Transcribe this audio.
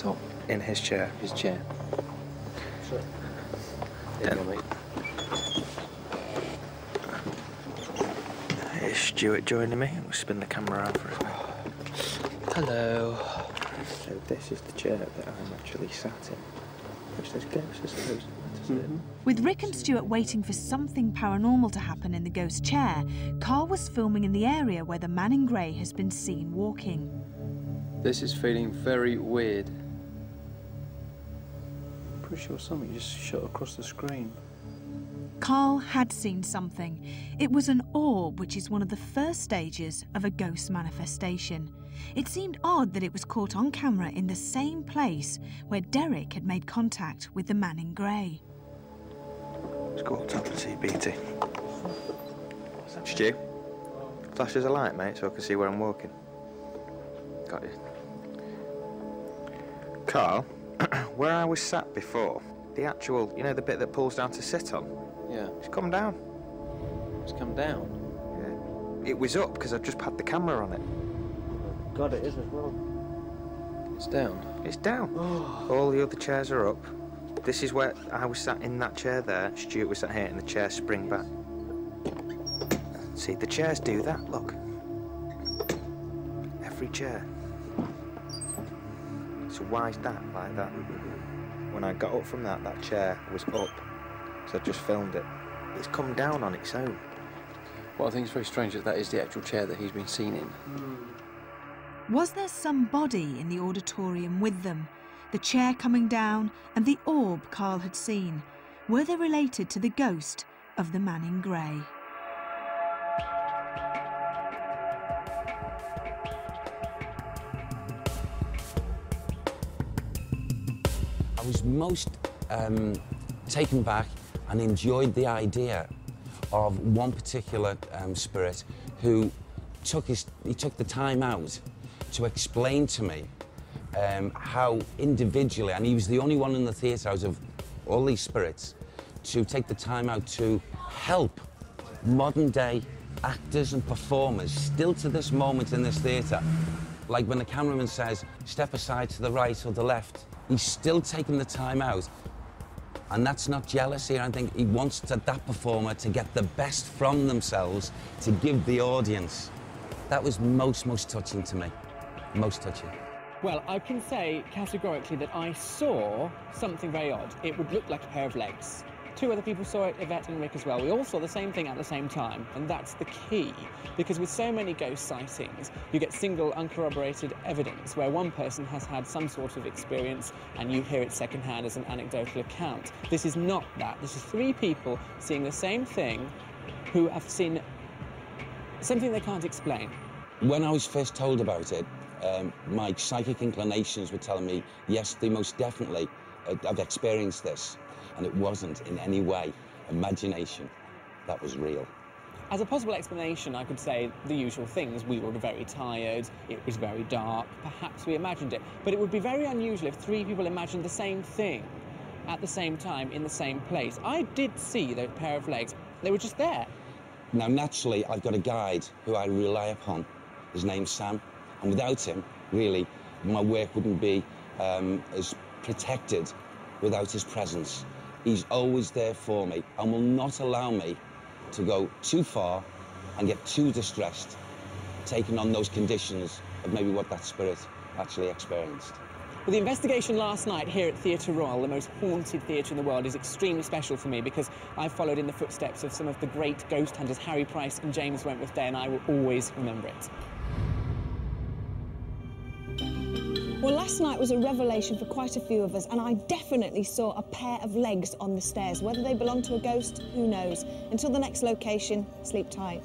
top? In his chair. His chair. Sure. Here's Stuart joining me. We'll spin the camera around for a minute. Hello. So this is the chair that I'm actually sat in. Which says ghost, I suppose. With Rick and Stuart waiting for something paranormal to happen in the ghost chair, Carl was filming in the area where the man in grey has been seen walking. This is feeling very weird. Pretty sure something just shot across the screen. Carl had seen something. It was an orb, which is one of the first stages of a ghost manifestation. It seemed odd that it was caught on camera in the same place where Derek had made contact with the man in grey. Let's go up top and see BT. Stu, flash us a light, mate, so I can see where I'm walking. Got you. Carl, where I was sat before, the actual, you know, the bit that pulls down to sit on? Yeah. It's come down. It's come down? Yeah. It was up because I've just had the camera on it. God, it is as well. It's down? It's down. All the other chairs are up. This is where I was sat in that chair there. Stuart was sat here and the chairs spring back. See, the chairs do that, look. Every chair. So why is that like that? When I got up from that chair was up. So I just filmed it. It's come down on its own. What I think is very strange is that is the actual chair that he's been seen in. Was there some body in the auditorium with them? The chair coming down and the orb Carl had seen. Were they related to the ghost of the man in grey? I was most taken back and enjoyed the idea of one particular spirit who took the time out to explain to me how individually, and he was the only one in the theatre out of all these spirits, to take the time out to help modern day actors and performers still to this moment in this theatre. Like when the cameraman says, step aside to the right or the left, he's still taking the time out. And that's not jealousy. I think he wants that performer to get the best from themselves to give the audience. That was most touching to me. Most touching. Well, I can say categorically that I saw something very odd. It would look like a pair of legs. Two other people saw it, Yvette and Rick as well. We all saw the same thing at the same time, and that's the key. Because with so many ghost sightings, you get single, uncorroborated evidence where one person has had some sort of experience and you hear it secondhand as an anecdotal account. This is not that. This is three people seeing the same thing who have seen something they can't explain. When I was first told about it, my psychic inclinations were telling me, yes, they most definitely have experienced this. And it wasn't in any way imagination. That was real. As a possible explanation, I could say the usual things. We were very tired, it was very dark, perhaps we imagined it. But it would be very unusual if three people imagined the same thing at the same time in the same place. I did see those pair of legs. They were just there. Now, naturally, I've got a guide who I rely upon. His name's Sam. And without him, really, my work wouldn't be as protected without his presence. He's always there for me and will not allow me to go too far and get too distressed, taking on those conditions of maybe what that spirit actually experienced. Well, the investigation last night here at Theatre Royal, the most haunted theatre in the world, is extremely special for me because I followed in the footsteps of some of the great ghost hunters, Harry Price and James Wentworth Day, and I will always remember it. Well, last night was a revelation for quite a few of us, and I definitely saw a pair of legs on the stairs. Whether they belong to a ghost, who knows? Until the next location, sleep tight.